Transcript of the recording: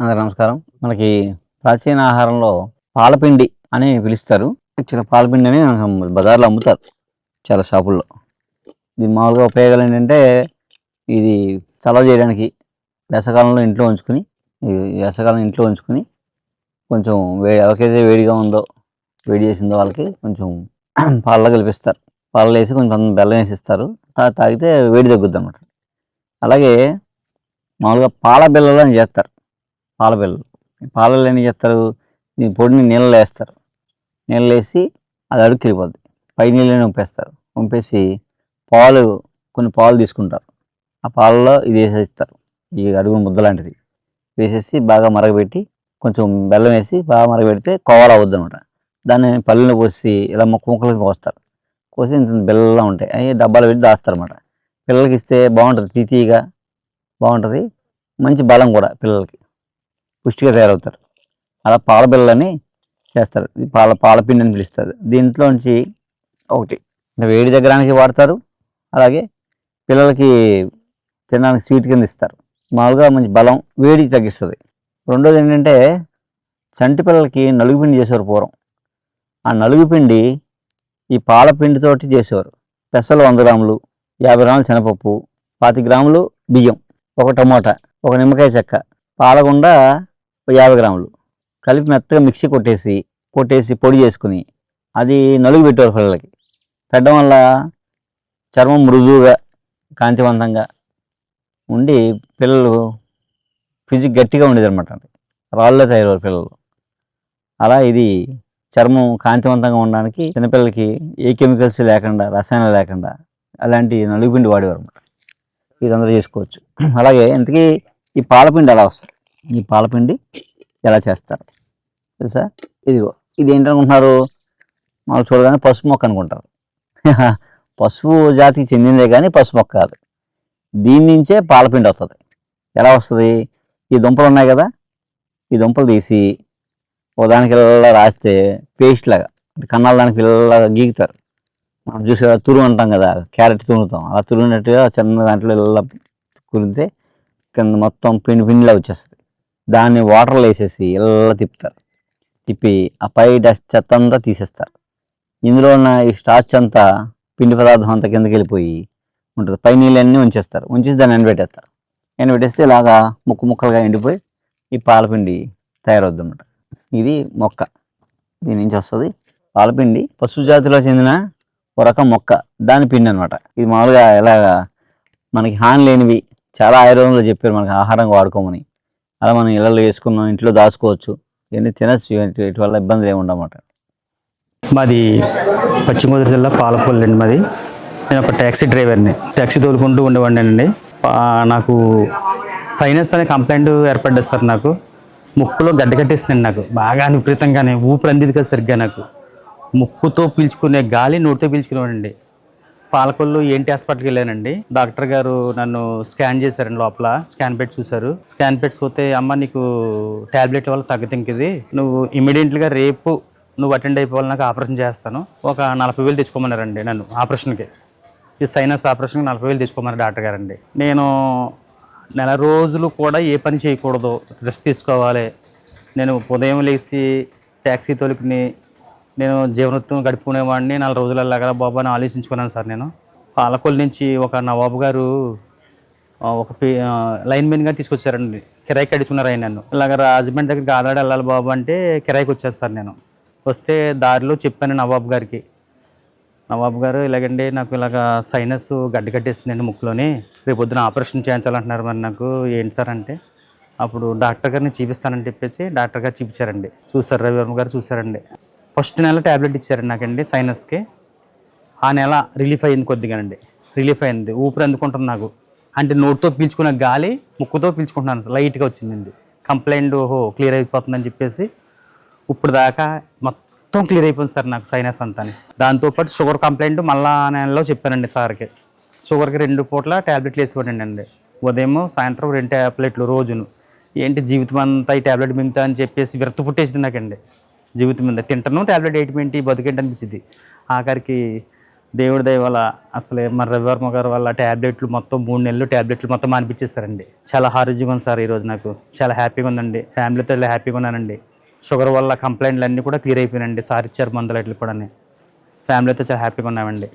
అందరూ నమస్కారం. మనకి ప్రాచీన ఆహారంలో పాలపిండి అని పిలుస్తారు. యాక్చువల్‌గా పాలపిండి అని బజార్‌లో అమ్ముతారు చాలా షాపుల్లో. దీని మామూలుగా ఉపయోగాలు ఏంటంటే, ఇది చలవ చేయడానికి వేసవికాలంలో ఇంట్లో ఉంచుకొని, ఈ వేసవికాలం ఇంట్లో ఉంచుకొని కొంచెం ఎవరికైతే వేడిగా ఉందో, వేడి చేసిందో వాళ్ళకి కొంచెం పాలలో కలిపిస్తారు. పాలలో వేసి కొంచెం బెల్లం వేసి ఇస్తారు. తాగితే వేడి తగ్గుద్దనమాట. అలాగే మామూలుగా పాల బిళ్ళలు అని చేస్తారు. పాల బిళ్ళలు. పాలల్లో ఏం చేస్తారు, ఈ పొడిని నీళ్ళలో వేస్తారు. నీళ్ళలో వేసి అది అడుక్కెళ్ళిపోద్ది. పై నీళ్ళని వంపేస్తారు. వంపేసి కొన్ని పాలు తీసుకుంటారు. ఆ పాలలో ఇది వేసేస్తారు. ఈ అడుగు ముద్ద లాంటిది వేసేసి బాగా మరగబెట్టి కొంచెం బెల్లం వేసి బాగా మరగబెడితే కోవాలు అవుద్ది అనమాట. దాన్ని పళ్ళులో పోసి ఇలా ముక్కలకు కోస్తారు. కోసి ఇంత బెల్లం ఉంటాయి. అవి డబ్బాలు పెట్టి దాస్తారు అనమాట. పిల్లలకి ఇస్తే బాగుంటుంది, తీతీగా బాగుంటుంది. మంచి బలం కూడా పిల్లలకి, పుష్టిగా తయారవుతారు. అలా పాల బిళ్ళని చేస్తారు. పాలపిండి అని పిలుస్తారు. దీంట్లోంచి ఒకటి వేడి దగ్గరానికి వాడతారు. అలాగే పిల్లలకి తినడానికి స్వీట్ కింద ఇస్తారు. మామూలుగా మంచి బలం, వేడి తగ్గిస్తుంది. రెండోది ఏంటంటే, చంటి పిల్లలకి నలుగుపిండి చేసేవారు పూర్వం. ఆ నలుగుపిండి ఈ పాలపిండితోటి చేసేవారు. పెసలు 100 గ్రాములు, 50 గ్రాములు శనగపప్పు, 25 గ్రాములు బియ్యం, ఒక టమోటా, ఒక నిమ్మకాయ చెక్క, పాలగుండ 50 గ్రాములు కలిపి మెత్తగా మిక్సీ కొట్టేసి పొడి చేసుకుని అది నలుగు పెట్టేవారు పిల్లలకి. పెట్టడం వల్ల చర్మం మృదువుగా, కాంతివంతంగా ఉండి పిల్లలు ఫిజిక్ గట్టిగా ఉండేది అనమాట. రాళ్ళే తయారయ్యారు పిల్లలు. అలా ఇది చర్మం కాంతివంతంగా ఉండడానికి చిన్నపిల్లలకి ఏ కెమికల్స్ లేకుండా, రసాయనాలు లేకుండా అలాంటి నలుగుపిండి వాడేవారు అనమాట. ఇది అందరూ చేసుకోవచ్చు. అలాగే ఇంతకీ ఈ పాలపిండి ఎలా వస్తుంది, ఈ పాలపిండి ఎలా చేస్తారు తెలుసా? ఇది ఏంటనుకుంటున్నారు? మాకు చూడగానే పసుపు మొక్క అనుకుంటారు. పసుపు జాతికి చెందిందే కానీ పసుపు మొక్క కాదు. దీని నుంచే పాలపిండి వస్తుంది. ఎలా వస్తుంది? ఈ దుంపలు ఉన్నాయి కదా, ఈ దుంపలు తీసి దానికి ఇలా రాస్తే పేస్ట్ లాగా, కన్నాల దానికి పిల్లలాగా గీకుతారు. మనం చూసే తురుము అంటాం కదా, క్యారెట్ తురుముతాం, అలా తురిమినట్టుగా చిన్న దాంట్లో ఇలా కురితే కింద మొత్తం పిండిలా వచ్చేస్తుంది. దాన్ని వాటర్లో వేసేసి ఇలా తిప్పి ఆ పై డస్ట్ చెత్త అంతా తీసేస్తారు. ఇందులో ఉన్న ఈ స్టార్చ్ అంతా, పిండి పదార్థం అంతా కిందకి వెళ్ళిపోయి ఉంటుంది. పై నీళ్ళన్నీ ఉంచేస్తారు. ఉంచేసి దాన్ని ఎండబెట్టేస్తారు. ఎండబెట్టేస్తే ఇలాగా ముక్కలుగా ఎండిపోయి ఈ పాలపిండి తయారవుద్ది అన్నమాట. ఇది మొక్క, దీని నుంచి వస్తుంది పాలపిండి. పశు జాతిలో చెందిన ఒక రకం మొక్క, దాని పిండి అనమాట. ఇది మామూలుగా ఎలాగా మనకి హాని లేనివి చాలా ఆయుర్వేదంలో చెప్పారు మనకి ఆహారంగా వాడుకోమని. అలా మనం ఇళ్ళలో వేసుకున్నాం, ఇంట్లో దాచుకోవచ్చు, ఇవన్నీ తినచ్చు, వీటి వల్ల ఇబ్బందులు ఏమి ఉండమాట. మాది పశ్చిమ గోదావరి జిల్లా పాలపల్లి అండి మాది. నేను ఒక ట్యాక్సీ డ్రైవర్ని, ట్యాక్సీ తోలుకుంటూ ఉండేవాడినండి. నాకు సైనస్ అనే కంప్లైంట్ ఏర్పడ్డది సార్. నాకు ముక్కులో గడ్డ కట్టేసిందండి. నాకు బాగా విపరీతంగానే ఊపిరి అందిది కదా సరిగ్గా. నాకు ముక్కుతో పీల్చుకునే గాలి నోటితో పీల్చుకునేవాడండి. పాలకొల్లు ఏంటి హాస్పిటల్కి వెళ్ళానండి. డాక్టర్ గారు నన్ను స్కాన్ చేశారండి. లోపల స్కాన్ పెట్టి చూశారు. స్కాన్ పెట్టి చూస్తే, అమ్మ నీకు ట్యాబ్లెట్ వల్ల తగ్గుతుంది, నువ్వు ఇమీడియట్గా రేపు నువ్వు అటెండ్ అయిపోవాలి, నాకు ఆపరేషన్ చేస్తాను, ఒక 40,000 తెచ్చుకోమన్నారండి నన్ను ఆపరేషన్కి. ఈ సైనస్ ఆపరేషన్కి 40,000 తెచ్చుకోమన్నారు డాక్టర్ గారండి. నేను నెల రోజులు కూడా ఏ పని చేయకూడదు, రెస్ట్ తీసుకోవాలి. నేను ఉదయం లేచి ట్యాక్సీ తోలుకుని నేను జీవనోత్తం గడుపుకునేవాడిని. 4 రోజులు అలాగా బాబు అని ఆలోచించుకున్నాను సార్. నేను పాలకొల్లు నుంచి ఒక నవాబు గారు ఒక లైన్మెన్గా తీసుకొచ్చారండి. కిరాయికి అడుచుకున్నారు ఆయన నన్ను. ఇలాగ రాజమండ్రి దగ్గరికి ఆదాడ వెళ్ళాలి బాబు అంటే కిరాయికి వచ్చాను సార్. నేను వస్తే దారిలో చెప్పాను నవాబు గారికి, నవాబు గారు ఇలాగండి నాకు ఇలాగ సైనస్ గడ్డ కట్టేస్తుందండి ముక్కులోని, రేపు పొద్దున ఆపరేషన్ చేయించాలంటున్నారు, మరి నాకు ఏంటి సార్ అంటే, అప్పుడు డాక్టర్ గారిని చూపిస్తానని చెప్పేసి డాక్టర్ గారు చూపించారండి. చూసారు, రవివర్మ గారు చూసారండి. ఫస్ట్ నెల ట్యాబ్లెట్ ఇచ్చారండి నాకండి సైనస్కి. ఆ నెల రిలీఫ్ అయ్యింది కొద్దిగానండి, రిలీఫ్ అయింది. ఊపిరి అందుకుంటుంది నాకు. అంటే నోటితో పీల్చుకున్న గాలి ముక్కుతో పీల్చుకుంటున్నాను, లైట్గా వచ్చిందండి. కంప్లైంట్ క్లియర్ అయిపోతుందని చెప్పేసి ఇప్పుడు దాకా మొత్తం క్లియర్ అయిపోయింది సార్ నాకు సైనస్ అంతా. దాంతోపాటు షుగర్ కంప్లైంట్ మళ్ళా నెలలో చెప్పానండి సార్కి. షుగర్కి 2 పూట్ల ట్యాబ్లెట్లు వేసిపోయానండి అండి. ఉదయం సాయంత్రం 2 ట్యాబ్లెట్లు రోజును. ఏంటి జీవితం అంతా ఈ ట్యాబ్లెట్ మింగుతా అని చెప్పేసి విరక్తి పుట్టేసింది నాకండి. జీవితం మీద తింటాను ట్యాబ్లెట్ 8 బతికేంటి అనిపించింది. ఆఖరికి దేవుడి దయ వల్ల అసలే మన రవివర్మ గారి వల్ల ట్యాబ్లెట్లు మొత్తం 3 నెలలు ట్యాబ్లెట్లు మొత్తం మానిపించేస్తారండి. చాలా ఆరోగ్యంగా ఉంది సార్. ఈరోజు నాకు చాలా హ్యాపీగా ఉందండి. ఫ్యామిలీతో ఇలా హ్యాపీగా ఉన్నానండి. షుగర్ వల్ల కంప్లైంట్లు అన్నీ కూడా క్లియర్ అయిపోయినాయండి. సార్ ఇచ్చారు మందులు అట్లు కూడా. ఫ్యామిలీతో చాలా హ్యాపీగా ఉన్నామండి.